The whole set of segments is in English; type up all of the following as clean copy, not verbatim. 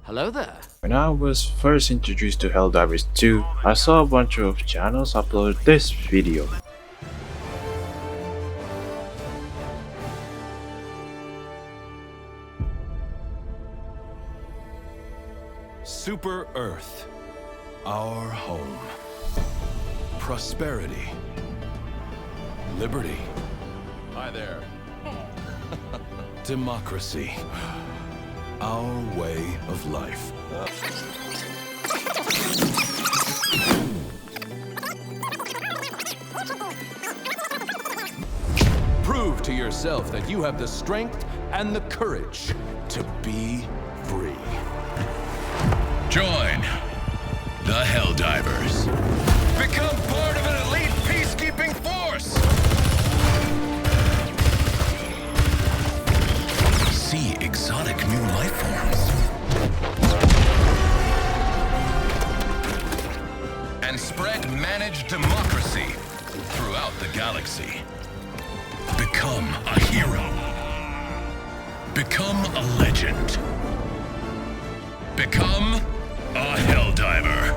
Hello there. When I was first introduced to Helldivers 2, I saw a bunch of channels upload this video. Super Earth, our home. Prosperity. Liberty. Hi there. Democracy. Our way of life. Prove to yourself that you have the strength and the courage to be free. Join the Helldivers. Become part of an elite peacekeeping force. See exotic new life forms. And spread managed democracy throughout the galaxy. Become a hero. Become a legend. Become a Helldiver.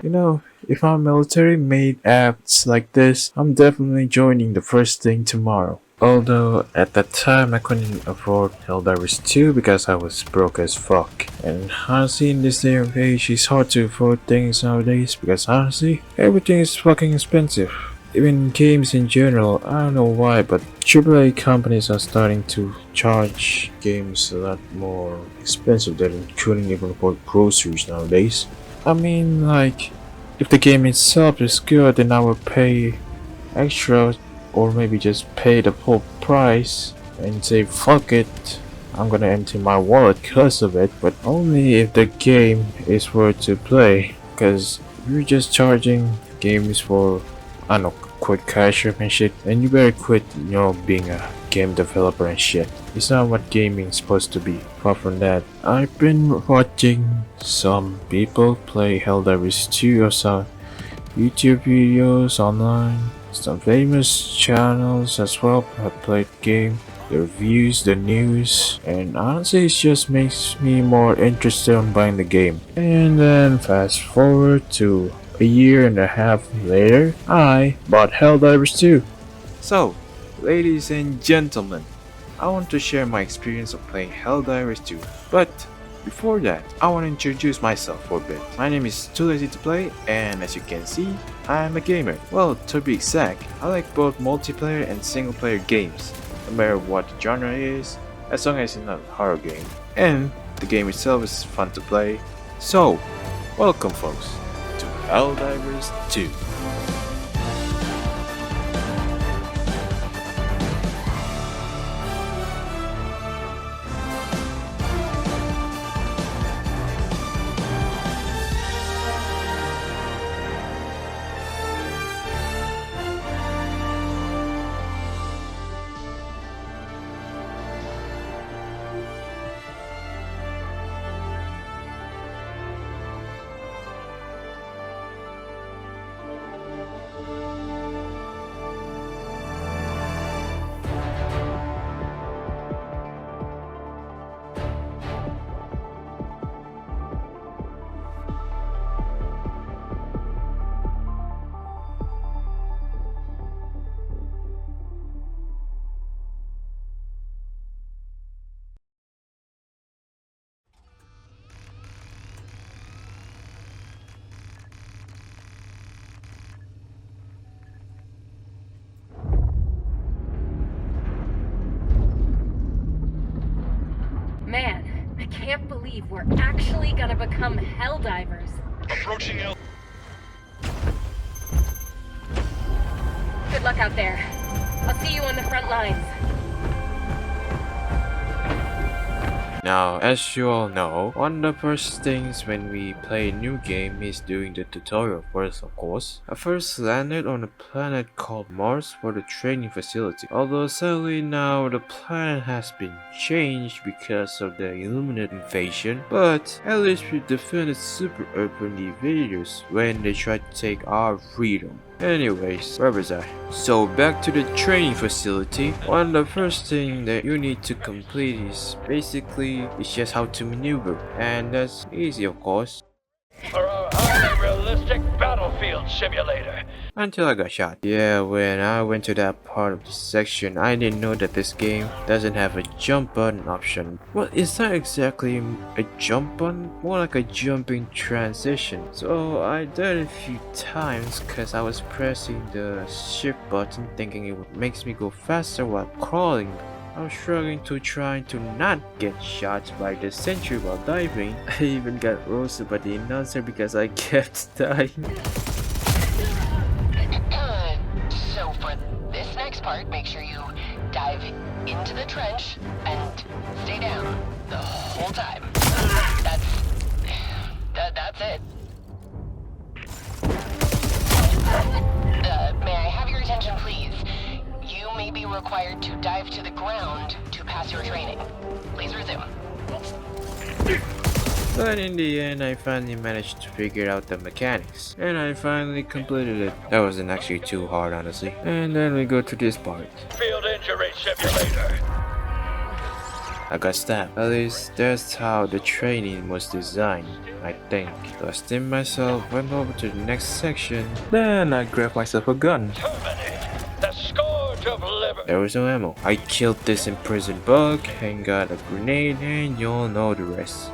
You know, if our military made apps like this, I'm definitely joining the first thing tomorrow. Although at that time I couldn't afford Helldivers 2 because I was broke as fuck. And honestly, in this day and age, it's hard to afford things nowadays because honestly, everything is fucking expensive. Even games in general, I don't know why, but AAA companies are starting to charge games a lot more expensive than you couldn't even afford groceries nowadays. I mean, like, if the game itself is good, then I will pay extra, or maybe just pay the full price and say fuck it, I'm gonna empty my wallet because of it, but only if the game is worth to play. Because if you're just charging games for, I don't know, quick cash up and shit, and you better quit, being a game developer and shit. It's not what gaming's supposed to be. Far from that, I've been watching some people play Helldivers 2 or some YouTube videos online. Some famous channels as well have played the game, the reviews, the news, and honestly it just makes me more interested in buying the game. And then fast forward to a year and a half later, I bought Helldivers 2. So, ladies and gentlemen, I want to share my experience of playing Helldivers 2, but before that, I want to introduce myself for a bit. My name is Too Lazy to Play, and as you can see, I am a gamer. Well, to be exact, I like both multiplayer and single player games, no matter what the genre is, as long as it's not a horror game. And the game itself is fun to play. So, welcome folks to Helldivers 2. Man, I can't believe we're actually gonna become Helldivers. Approaching Hell. Good luck out there. I'll see you on the front lines. Now, as you all know, one of the first things when we play a new game is doing the tutorial first, of course. I first landed on a planet called Mars for the training facility, although sadly now the planet has been changed because of the Illuminate invasion, but at least we defended Super Earth from the invaders when they tried to take our freedom. Anyways, where was I? So back to the training facility. One of the first thing that you need to complete is basically it's just how to maneuver, and that's easy of course. For a highly realistic battlefield simulator. Until I got shot. Yeah, when I went to that part of the section, I didn't know that this game doesn't have a jump button option. Well, it's not exactly a jump button, more like a jumping transition. So I did it a few times because I was pressing the shift button thinking it would make me go faster while crawling. I was struggling to trying to not get shot by the sentry while diving. I even got roasted by the announcer because I kept dying. So for this next part, make sure you dive into the trench and stay down the whole time. That's it. May I have your attention, please? You may be required to dive to the ground to pass your training. Please resume. But in the end, I finally managed to figure out the mechanics, and I finally completed it. That wasn't actually too hard, honestly. And then we go to this part. Field injury simulator. I got stabbed. At least that's how the training was designed, I think. So I steamed myself, went over to the next section, then I grabbed myself a gun. Terminate the scourge of liberty. There was no ammo. I killed this imprisoned bug and got a grenade, and you'll know the rest.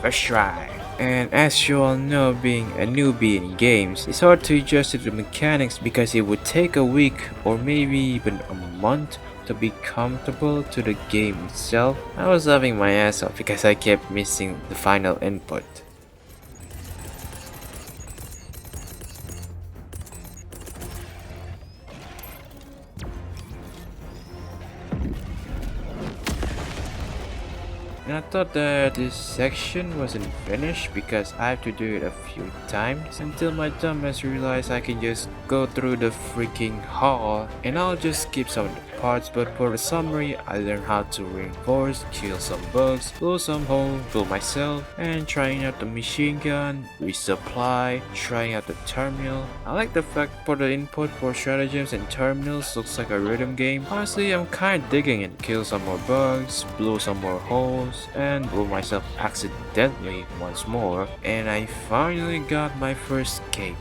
First try. And as you all know, being a newbie in games, it's hard to adjust to the mechanics because it would take a week or maybe even a month to be comfortable to the game itself. I was laughing my ass off because I kept missing the final input. And I thought that this section wasn't finished because I have to do it a few times until my dumbass realized I can just go through the freaking hall, and I'll just skip some of the parts. But for the summary, I learned how to reinforce, kill some bugs, blow some holes, blow myself, and trying out the machine gun, resupply, trying out the terminal. I like the fact for the input for stratagems and terminals looks like a rhythm game. Honestly, I'm kinda digging it. Kill some more bugs, blow some more holes, and blow myself accidentally once more, and I finally got my first cape.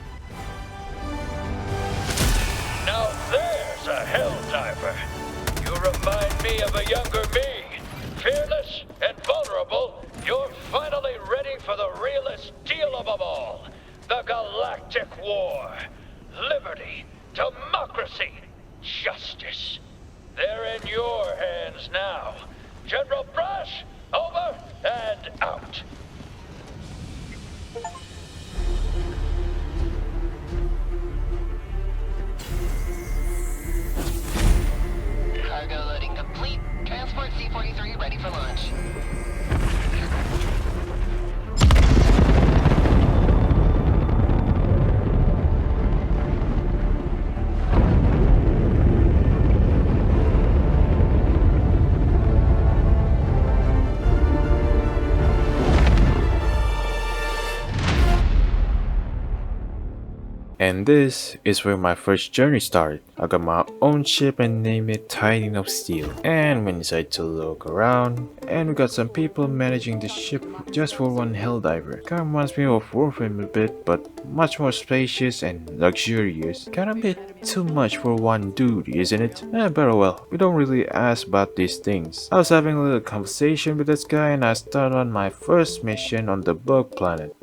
Now there's a Helldiver. You remind me of a younger me. Fearless and vulnerable, you're finally ready for the realest deal of them all. The Galactic War. Liberty, democracy, justice. They're in your hands now. General Brush, over and out. Cargo loading complete. Transport C-43 ready for launch. And this is where my first journey started. I got my own ship and named it Titan of Steel. And we decided to look around, and we got some people managing the ship just for one Helldiver. Kinda reminds me of Warhead a bit, but much more spacious and luxurious. Kinda a bit too much for one dude, isn't it? But oh well, we don't really ask about these things. I was having a little conversation with this guy, and I started on my first mission on the bug planet.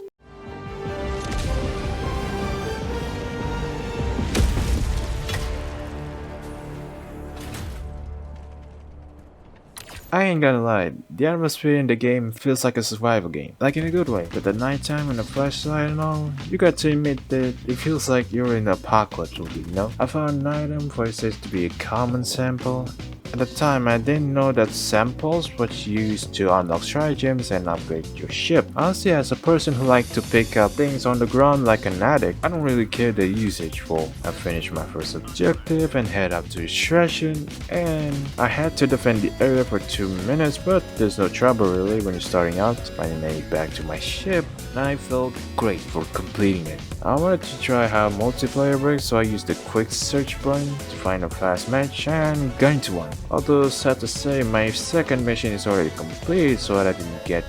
I ain't gonna lie, the atmosphere in the game feels like a survival game, like in a good way. With the nighttime and the flashlight and all, you got to admit that it feels like you're in an apocalypse movie, you know? I found an item for it says to be a common sample, At the time, I didn't know that samples was used to unlock stratagems and upgrade your ship. Honestly, as a person who likes to pick up things on the ground like an addict, I don't really care the usage for. I finished my first objective and head up to extraction, and I had to defend the area for 2 minutes, but there's no trouble really when you're starting out. I made it back to my ship, and I felt great for completing it. I wanted to try how multiplayer works, so I used the quick search button to find a fast match and got into one. Although sad to say, my second mission is already complete, so I didn't get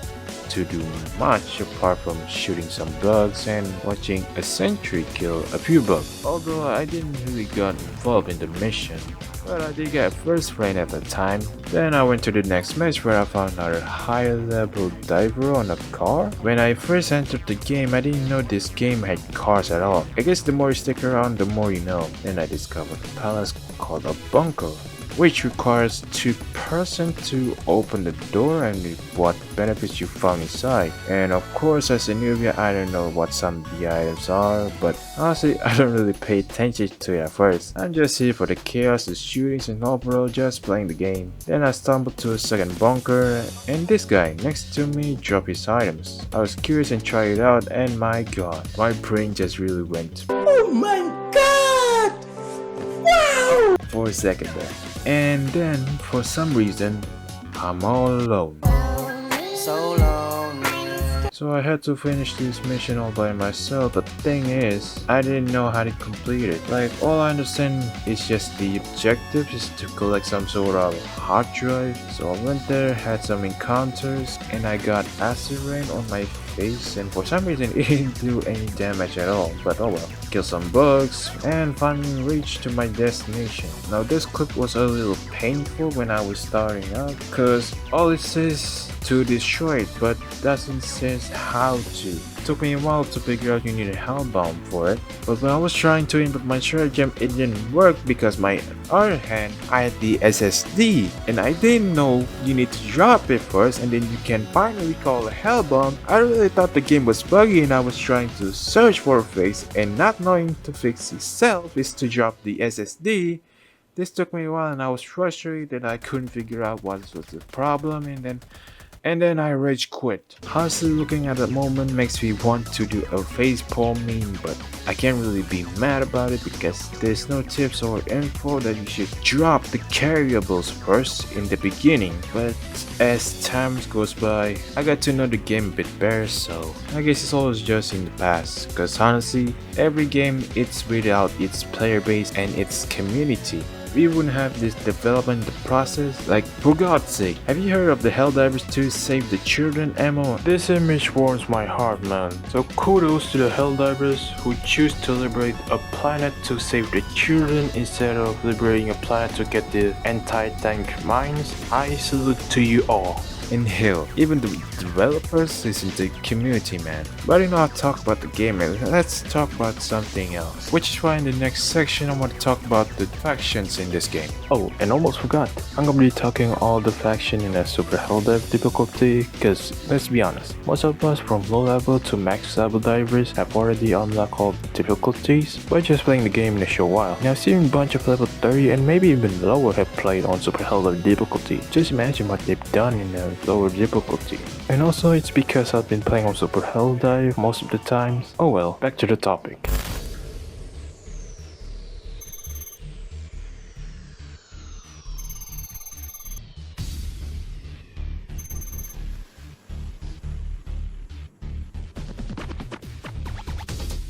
to do much apart from shooting some bugs and watching a sentry kill a few bugs. Although I didn't really get involved in the mission, but I did get first frame at the time. Then I went to the next match where I found another higher level diver on a car. When I first entered the game, I didn't know this game had cars at all. I guess the more you stick around, the more you know. Then I discovered a palace called a bunker, which requires 2 persons to open the door and what benefits you found inside. And of course, as a newbie, I don't know what some of the items are, but honestly, I don't really pay attention to it at first. I'm just here for the chaos, the shootings, and overall just playing the game. Then I stumbled to a second bunker, and this guy next to me dropped his items. I was curious and tried it out, and my god, my brain just really went, oh my god! Wow! For a second there. And then, for some reason, I'm all alone. So I had to finish this mission all by myself. The thing is, I didn't know how to complete it. Like, all I understand is just the objective is to collect some sort of hard drive. So I went there, had some encounters, and I got acid rain on my face, and for some reason it didn't do any damage at all, but oh well. Killed some bugs and finally reached to my destination. Now this clip was a little painful when I was starting out, cause all it says to destroy it but doesn't say how to. It took me a while to figure out you need a hellbound for it, but when I was trying to input my stratagem, it didn't work because my other hand I had the SSD and I didn't know you need to drop it first and then you can finally call a hellbound. I really thought the game was buggy and I was trying to search for a fix, and not knowing to fix itself is to drop the SSD. This took me a while and I was frustrated that I couldn't figure out what was the problem, and then I rage quit. Honestly, looking at that moment makes me want to do a facepalm meme, but I can't really be mad about it because there's no tips or info that you should drop the carryables first in the beginning. But as time goes by, I got to know the game a bit better, so I guess it's always just in the past. Cause honestly, every game it's without its player base and its community, we wouldn't have this development process. Like, for God's sake, have you heard of the Helldivers 2 Save the Children MMO? This image warms my heart, man. So kudos to the Helldivers who choose to liberate a planet to save the children instead of liberating a planet to get the anti-tank mines. I salute to you all. And hell, even the developers listen to the community, man. But enough talk about the game, let's talk about something else. Which is why in the next section I want to talk about the factions in this game. Oh, and almost forgot, I'm gonna be talking all the faction in a super Helldive difficulty, cause let's be honest, most of us from low level to max level divers have already unlocked all the difficulties by just playing the game in a short while. Now seeing a bunch of level 30 and maybe even lower have played on super Helldive difficulty, just imagine what they've done in a lower difficulty. And also it's because I've been playing on super Helldive most of the times. Oh well, back to the topic.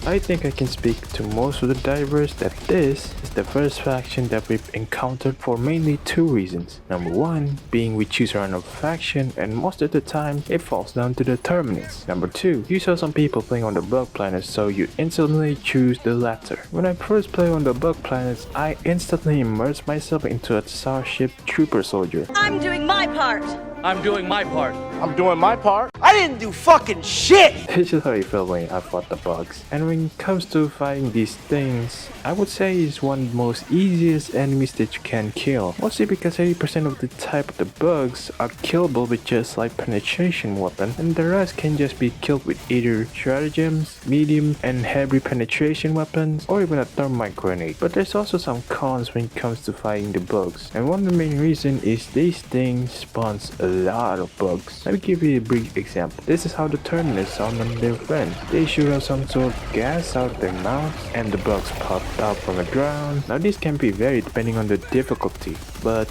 I think I can speak to most of the divers that this is the first faction that we've encountered for mainly 2 reasons. Number 1 being we choose a random faction and most of the time it falls down to the terminus. Number 2, you saw some people playing on the bug planets, so you instantly choose the latter. When I first played on the bug planets, I instantly immersed myself into a Starship Trooper soldier. I'm doing my part! I'm doing my part. I'm doing my part. I didn't do fucking shit! This is how I felt when I fought the bugs. And when it comes to fighting these things, I would say it's one of the most easiest enemies that you can kill. Mostly because 80% of the type of the bugs are killable with just like penetration weapon, and the rest can just be killed with either stratagems, medium and heavy penetration weapons, or even a thermite grenade. But there's also some cons when it comes to fighting the bugs, and one of the main reasons is these things spawns a lot of bugs. Let me give you a brief example. This is how the terminus sound on their friends. They shoot out some sort of gas out of their mouths and the bugs pop out from the ground. Now this can be varied depending on the difficulty, but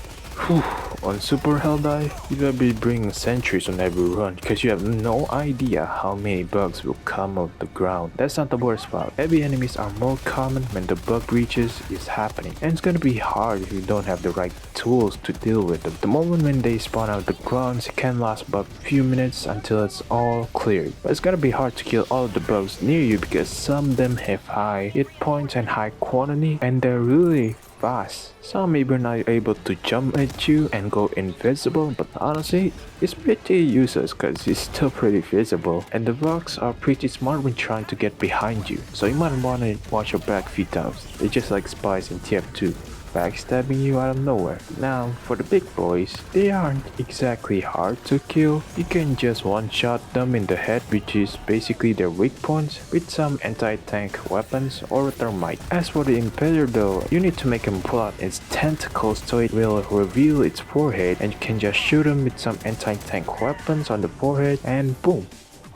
on Super Helldive, you gotta be bringing sentries on every run because you have no idea how many bugs will come out the ground. That's not the worst part. Heavy enemies are more common when the bug breaches is happening, and it's gonna be hard if you don't have the right tools to deal with them. The moment when they spawn out the grounds, it can last about a few minutes until it's all cleared. But it's gonna be hard to kill all of the bugs near you because some of them have high hit points and high quantity, and they're really fast. Some even are able to jump at you and go invisible, but honestly, it's pretty useless because it's still pretty visible, and the bugs are pretty smart when trying to get behind you, so you might want to watch your back a few times. They're just like spies in TF2. Backstabbing you out of nowhere. Now, for the big boys, they aren't exactly hard to kill. You can just one-shot them in the head, which is basically their weak points, with some anti-tank weapons or a thermite. As for the Impeller though, you need to make him pull out its tentacles so it will reveal its forehead, and you can just shoot him with some anti-tank weapons on the forehead and boom,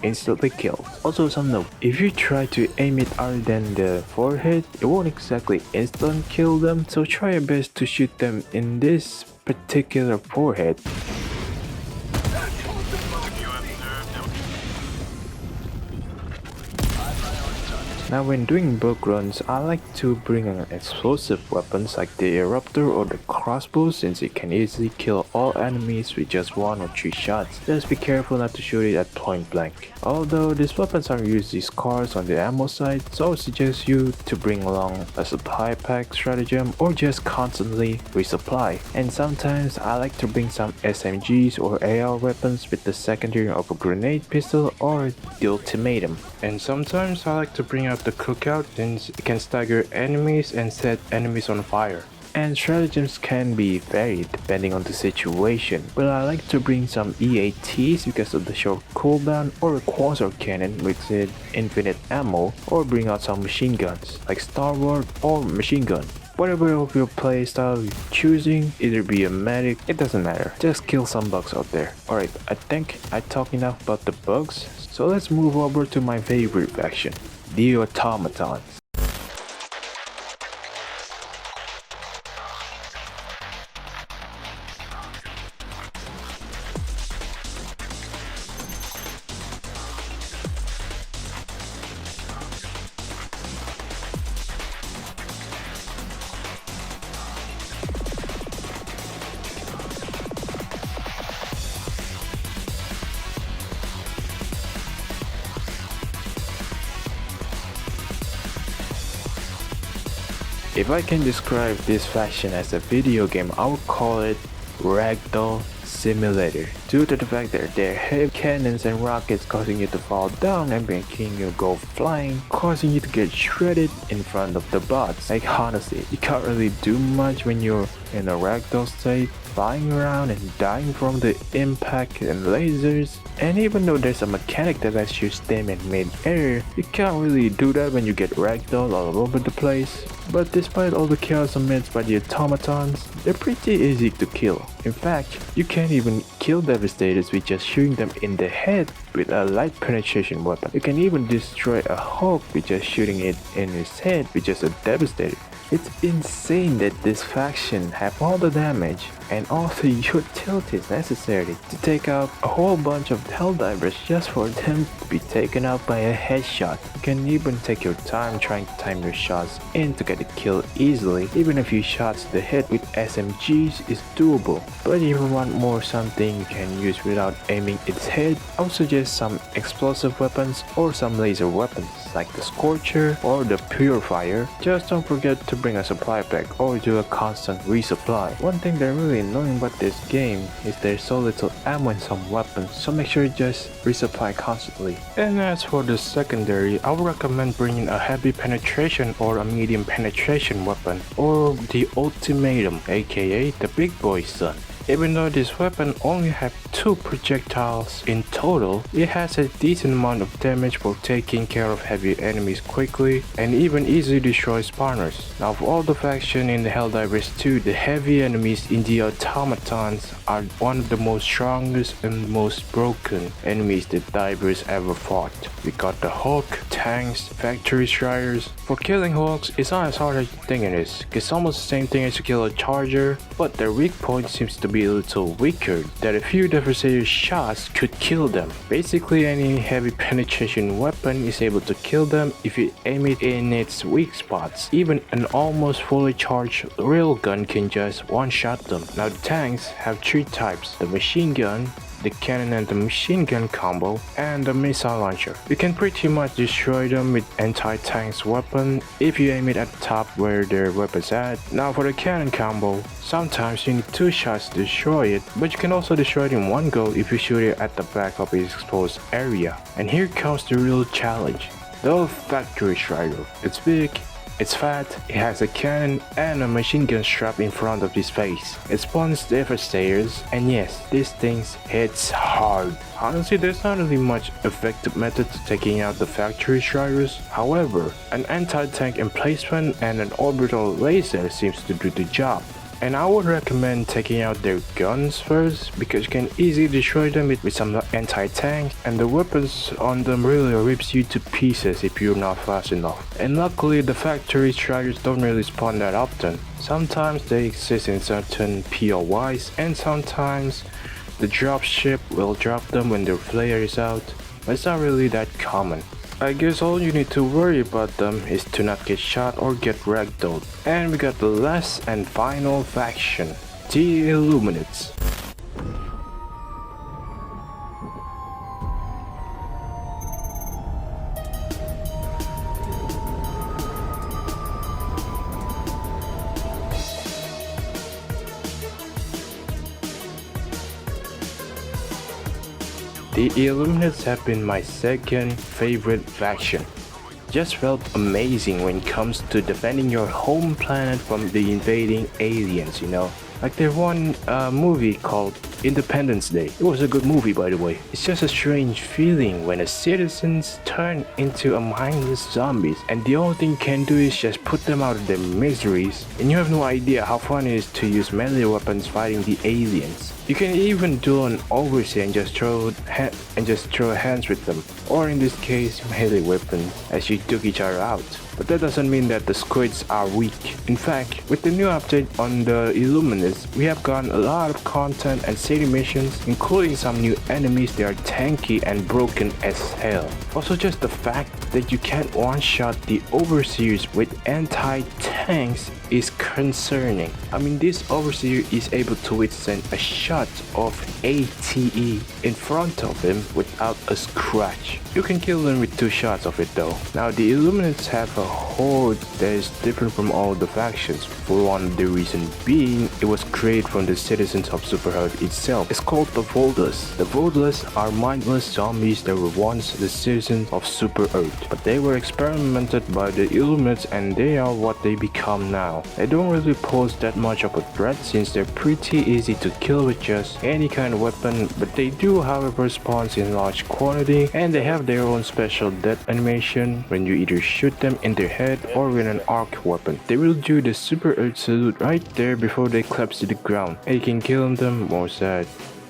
instantly killed. Also some note, if you try to aim it other than the forehead, it won't exactly instant kill them, so try your best to shoot them in this particular forehead. Now when doing bug runs, I like to bring an explosive weapons like the eruptor or the crossbow, since it can easily kill all enemies with just 1 or 3 shots. Just be careful not to shoot it at point blank. Although these weapons are usually scarce on the ammo side, so I would suggest you to bring along a supply pack stratagem or just constantly resupply. And sometimes I like to bring some SMGs or AR weapons with the secondary of a grenade pistol or the ultimatum. And sometimes I like to bring out the cookout, since it can stagger enemies and set enemies on fire. And stratagems can be varied depending on the situation, but I like to bring some EATs because of the short cooldown, or a quasar cannon with infinite ammo, or bring out some machine guns like Star Wars or machine gun. Whatever of your playstyle you're choosing, either be a medic, it doesn't matter, just kill some bugs out there. Alright, I think I talked enough about the bugs, so let's move over to my favorite faction, the automatons. If I can describe this faction as a video game, I would call it Ragdoll Simulator, due to the fact that they have cannons and rockets causing you to fall down and making you go flying, causing you to get shredded in front of the bots. Like honestly, you can't really do much when you're in a ragdoll state, flying around and dying from the impact and lasers. And even though there's a mechanic that lets you stem in mid-air, you can't really do that when you get ragdoll all over the place. But despite all the chaos amidst by the automatons, they're pretty easy to kill. In fact, you can't even kill Devastators with just shooting them in the head with a light penetration weapon. You can even destroy a Hulk with just shooting it in his head with just a Devastator. It's insane that this faction have all the damage and all the utilities necessary to take out a whole bunch of Helldivers just for them to be taken out by a headshot. You can even take your time trying to time your shots in to get a kill easily. Even a few shots to the head with SMGs is doable. But if you want more something you can use without aiming its head, I would suggest some explosive weapons or some laser weapons like the Scorcher or the Purifier. Just don't forget to bring a supply pack or do a constant resupply. One thing that really really annoying about this game is there's so little ammo in some weapons, so make sure you just resupply constantly. And as for the secondary, I would recommend bringing a heavy penetration or a medium penetration weapon, or the ultimatum, aka the big boy son. Even though this weapon only have 2 projectiles in total, it has a decent amount of damage for taking care of heavy enemies quickly and even easily destroy spawners. Now for all the faction in the Helldivers 2, the heavy enemies in the automatons are one of the most strongest and most broken enemies the divers ever fought. We got the Hulk, tanks, factory striders. For killing Hulks, it's not as hard as you think it is. It's almost the same thing as to kill a charger, but their weak point seems to be a little weaker, that a few devastating shots could kill them. Basically any heavy penetration weapon is able to kill them if you aim it in its weak spots. Even an almost fully charged railgun can just one-shot them. Now the tanks have 3 types: the machine gun, the cannon and the machine gun combo, and the missile launcher. You can pretty much destroy them with anti-tanks weapon if you aim it at the top where their weapon's at. Now for the cannon combo, sometimes you need 2 shots to destroy it, but you can also destroy it in one go if you shoot it at the back of its exposed area. And here comes the real challenge: the factory strider. It's big, it's fat, it has a cannon and a machine gun strap in front of its face. It spawns devastators, and yes, these things hits hard. Honestly, there's not really much effective method to taking out the factory striders. However, an anti-tank emplacement and an orbital laser seems to do the job. And I would recommend taking out their guns first, because you can easily destroy them with some anti-tank, and the weapons on them really rips you to pieces if you're not fast enough. And luckily the factory striders don't really spawn that often. Sometimes they exist in certain POIs, and sometimes the dropship will drop them when their flare is out, but it's not really that common. I guess all you need to worry about them is to not get shot or get ragdolled. And we got the last and final faction, the Illuminates. The Illuminates have been my second favorite faction. Just felt amazing when it comes to defending your home planet from the invading aliens, you know. Like there's one movie called Independence Day. It was a good movie, by the way. It's just a strange feeling when the citizens turn into a mindless zombies, and the only thing you can do is just put them out of their miseries, and you have no idea how fun it is to use melee weapons fighting the aliens. You can even do an overseer and just throw hands with them, or in this case melee weapons, as you took each other out. But that doesn't mean that the squids are weak. In fact, with the new update on the Illuminates, we have gotten a lot of content and city missions, including some new enemies that are tanky and broken as hell. Also, just the fact that you can't one-shot the overseers with anti-tanks is concerning. I mean, this overseer is able to withstand a shot of ATE in front of him without a scratch. You can kill them with 2 shots of it though. Now the Illuminates have a horde that is different from all the factions. For one, the reason being, it was created from the citizens of Super Earth itself. It's called the Voidless. The Voidless are mindless zombies that were once the citizens of Super Earth, but they were experimented by the Illuminates and they are what they become now. They don't really pose that much of a threat since they're pretty easy to kill with just any kind of weapon, but they do however spawn in large quantity, and they have their own special death animation when you either shoot them in their head or with an arc weapon. They will do the Super Earth salute right there before they collapse to the ground, and you can kill them more sad.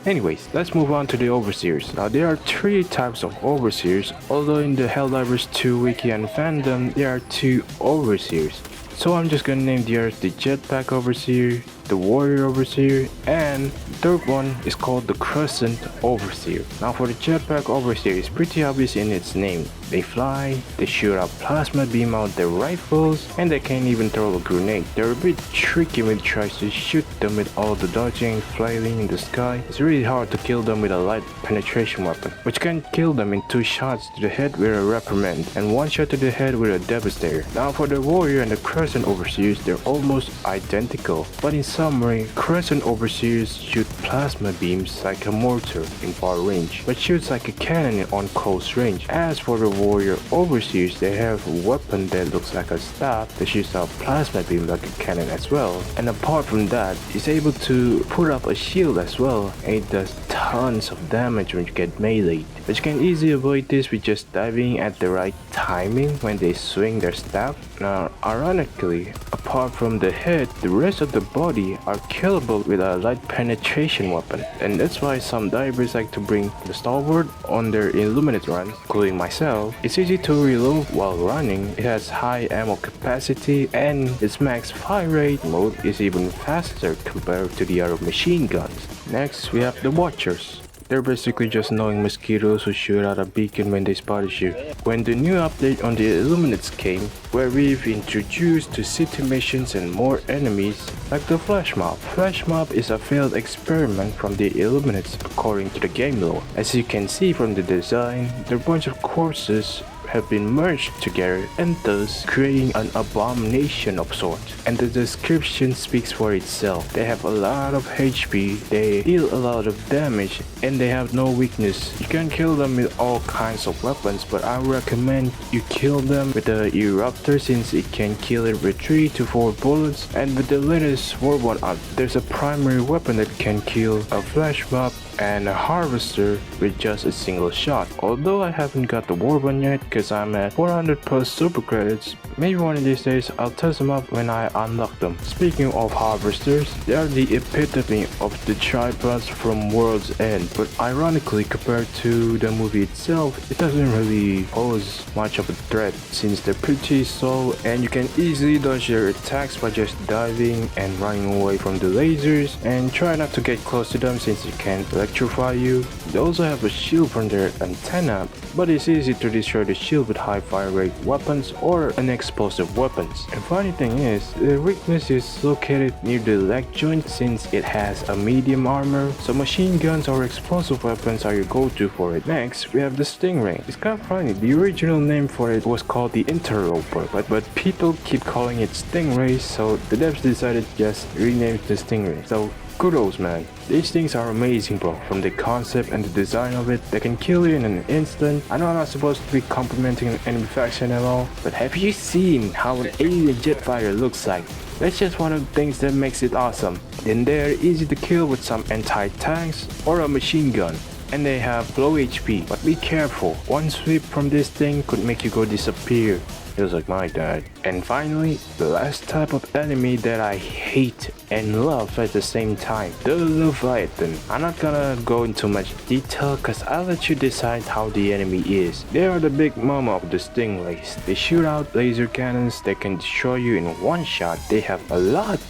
Anyways, let's move on to the Overseers. Now there are 3 types of Overseers, although in the Helldivers 2 wiki and fandom there are 2 Overseers. So I'm just gonna name the others the Jetpack Overseer, the Warrior Overseer, and the third one is called the Crescent Overseer. Now for the Jetpack Overseer, it's pretty obvious in its name. They fly, they shoot out plasma beam out their rifles, and they can even throw a grenade. They're a bit tricky when you try to shoot them with all the dodging, flailing in the sky. It's really hard to kill them with a light penetration weapon, which can kill them in 2 shots to the head with a reprimand, and 1 shot to the head with a devastator. Now for the Warrior and the Crescent Overseers, they're almost identical, but in some summary, Crescent Overseers shoot plasma beams like a mortar in far range, but shoots like a cannon on close range. As for the Warrior Overseers, they have a weapon that looks like a staff that shoots out plasma beam like a cannon as well. And apart from that, it's able to put up a shield as well, and it does tons of damage when you get meleeed. But you can easily avoid this with just diving at the right timing when they swing their staff. Now, ironically, apart from the head, the rest of the body are killable with a light penetration weapon, and that's why some divers like to bring the stalwart on their illuminate runs, including myself. It's easy to reload while running, it has high ammo capacity, and its max fire rate mode is even faster compared to the other machine guns. Next, we have the Watchers. They're basically just annoying mosquitoes who shoot out a beacon when they spotted you. When the new update on the Illuminates came, where we've introduced to city missions and more enemies, like the Flash Mob. Flash Mob is a failed experiment from the Illuminates according to the game lore. As you can see from the design, their bunch of corpses have been merged together and thus creating an abomination of sorts. And the description speaks for itself. They have a lot of HP, they deal a lot of damage, and they have no weakness. You can kill them with all kinds of weapons, but I recommend you kill them with the Eruptor since it can kill it with 3 to 4 bullets, and with the latest Warhead up, there's a primary weapon that can kill a Flash Mob and a Harvester with just a single shot. Although I haven't got the Warhead yet because I'm at 400 plus super credits, maybe one of these days I'll test them up when I unlock them. Speaking of Harvesters, they are the epitome of the tripods from World's End, but ironically compared to the movie itself, it doesn't really pose much of a threat since they're pretty slow and you can easily dodge their attacks by just diving and running away from the lasers, and try not to get close to them since it can electrify you. They also have a shield from their antenna, but it's easy to destroy the shield with high fire rate weapons or explosive weapons. And funny thing is, the weakness is located near the leg joint since it has a medium armor, so machine guns or explosive weapons are your go-to for it. Next, we have the Stingray. It's kind of funny, the original name for it was called the Interloper, but people keep calling it Stingray, so the devs decided to just rename it the Stingray. So kudos, man. These things are amazing, bro. From the concept and the design of it, they can kill you in an instant. I know I'm not supposed to be complimenting an enemy faction at all, but have you seen how an alien jetfire looks like? That's just one of the things that makes it awesome. Then they are easy to kill with some anti-tanks or a machine gun, and they have low HP, but be careful. One sweep from this thing could make you go disappear. Feels like my dad. And finally, the last type of enemy that I hate and love at the same time, the Leviathan. I'm not gonna go into much detail cause I'll let you decide how the enemy is. They are the big mama of the Stingrays. They shoot out laser cannons that can destroy you in one shot. They have a lot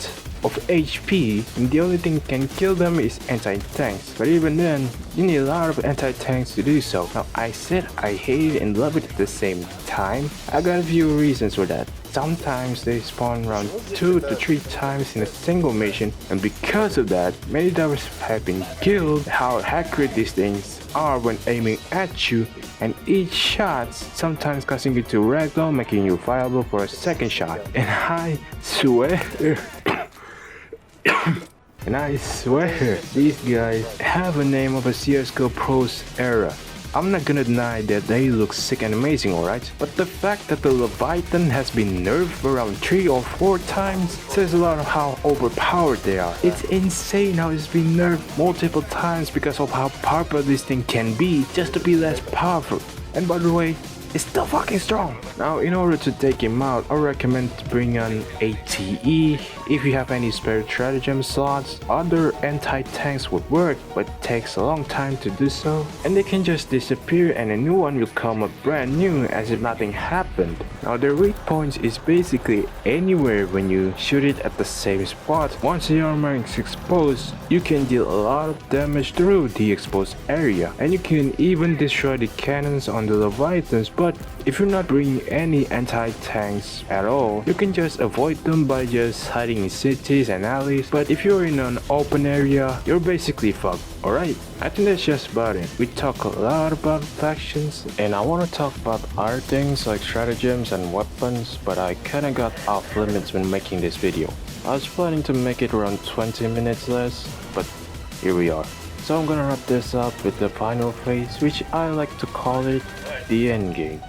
of HP, and the only thing that can kill them is anti-tanks, but even then you need a lot of anti-tanks to do so. Now I said I hate it and love it at the same time. I got a few reasons for that. Sometimes they spawn around 2 to 3 times in a single mission, and because of that many divers have been killed. How accurate these things are when aiming at you, and each shot sometimes causing you to ragdoll, making you viable for a second shot. And I swear and I swear, these guys have a name of a CSGO Pros era. I'm not gonna deny that they look sick and amazing, alright? But the fact that the Leviathan has been nerfed around 3 or 4 times says a lot of how overpowered they are. It's insane how it's been nerfed multiple times because of how powerful this thing can be just to be less powerful. And by the way, it's still fucking strong. Now, in order to take him out, I recommend to bring an ATE. If you have any spare stratagem slots, other anti-tanks would work, but it takes a long time to do so, and they can just disappear and a new one will come up brand new as if nothing happened. Now, their weak points is basically anywhere when you shoot it at the same spot. Once the armor is exposed, you can deal a lot of damage through the exposed area, and you can even destroy the cannons on the Leviathans. But if you're not bringing any anti-tanks at all, you can just avoid them by just hiding in cities and alleys. But if you're in an open area, you're basically fucked, alright? I think that's just about it. We talk a lot about factions, and I want to talk about other things like stratagems and weapons, but I kinda got off limits when making this video. I was planning to make it around 20 minutes less, but here we are. So I'm gonna wrap this up with the final phase, which I like to call it the end game.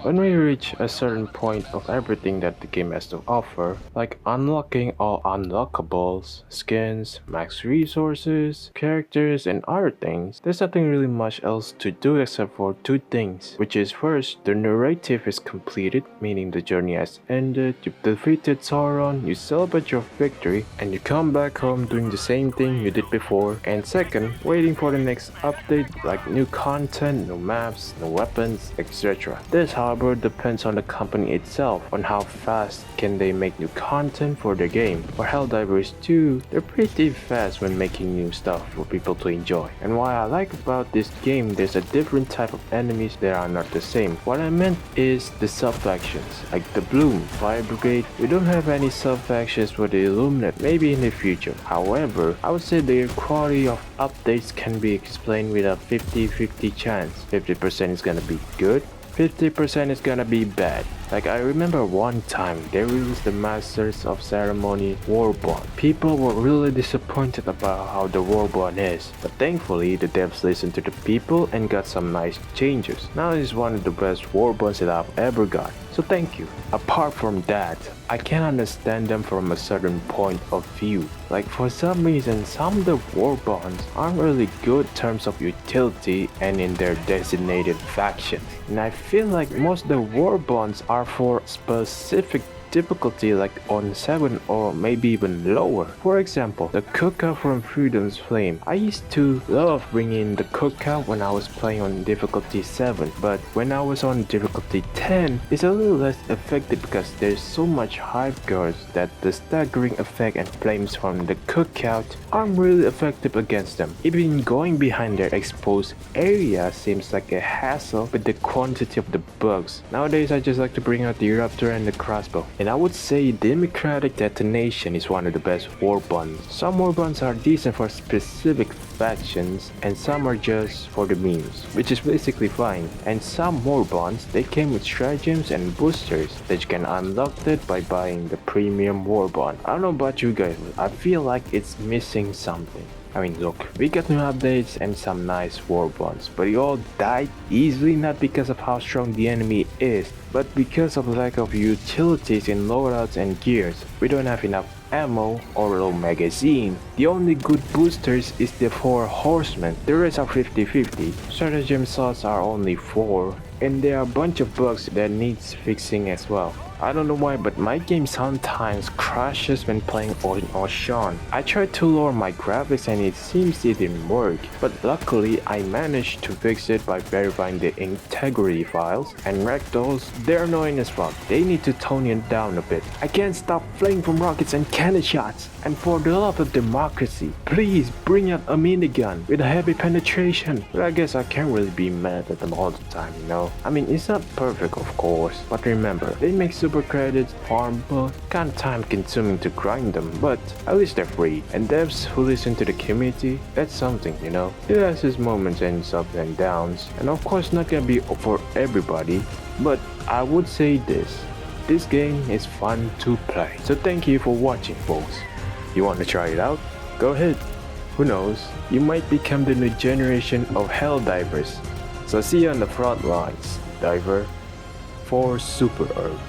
When we reach a certain point of everything that the game has to offer, like unlocking all unlockables, skins, max resources, characters, and other things, there's nothing really much else to do except for two things, which is first, the narrative is completed, meaning the journey has ended, you've defeated Sauron, you celebrate your victory, and you come back home doing the same thing you did before, and second, waiting for the next update like new content, new maps, new weapons, etc. This, however, depends on the company itself on how fast can they make new content for their game. For Helldivers 2, they're pretty fast when making new stuff for people to enjoy. And what I like about this game, there's a different type of enemies that are not the same. What I meant is the sub-factions, like the Bloom, Fire Brigade. We don't have any sub-factions for the Illuminate, maybe in the future. However, I would say the quality of updates can be explained with a 50-50 chance. 50% is gonna be good, 50% is gonna be bad. Like I remember one time they released the Masters of Ceremony Warbond. People were really disappointed about how the Warbond is, but thankfully the devs listened to the people and got some nice changes. Now it is one of the best Warbonds that I've ever got. So thank you. Apart from that, I can understand them from a certain point of view. Like for some reason, some of the Warbonds aren't really good in terms of utility and in their designated factions. And I feel like most of the Warbonds are for specific difficulty, like on 7 or maybe even lower. For example, the cookout from Freedom's Flame. I used to love bringing the cookout when I was playing on difficulty 7, but when I was on difficulty 10, it's a little less effective because there's so much hive guards that the staggering effect and flames from the cookout aren't really effective against them. Even going behind their exposed area seems like a hassle with the quantity of the bugs. Nowadays I just like to bring out the Raptor and the crossbow. And I would say Democratic Detonation is one of the best Warbonds. Some Warbonds are decent for specific factions and some are just for the memes, which is basically fine. And some Warbonds, they came with stratagems and boosters that you can unlock it by buying the premium Warbond. I don't know about you guys, but I feel like it's missing something. I mean, look, we got new updates and some nice Warbonds, but it all died easily, not because of how strong the enemy is, but because of lack of utilities in loadouts and gears. We don't have enough ammo or low magazine. The only good boosters is the 4 horsemen, the rest are 50-50. Stratagem slots are only 4, and there are a bunch of bugs that needs fixing as well. I don't know why, but my game sometimes crashes when playing on Ocean. I tried to lower my graphics and it seems it didn't work, but luckily I managed to fix it by verifying the integrity files, and ragdolls, they're annoying as fuck. They need to tone it down a bit. I can't stop flying from rockets and cannon shots, and for the love of democracy, please bring out a minigun with a heavy penetration. But I guess I can't really be mad at them all the time, you know? I mean, it's not perfect of course, but remember, they make super credits, farmable, kinda time consuming to grind them, but at least they're free. And devs who listen to the community, that's something, you know? It has its moments and ups and downs, and of course not gonna be for everybody, but I would say this game is fun to play. So thank you for watching, folks. You want to try it out? Go ahead. Who knows, you might become the new generation of Helldivers. So see you on the front lines, diver, for Super Earth.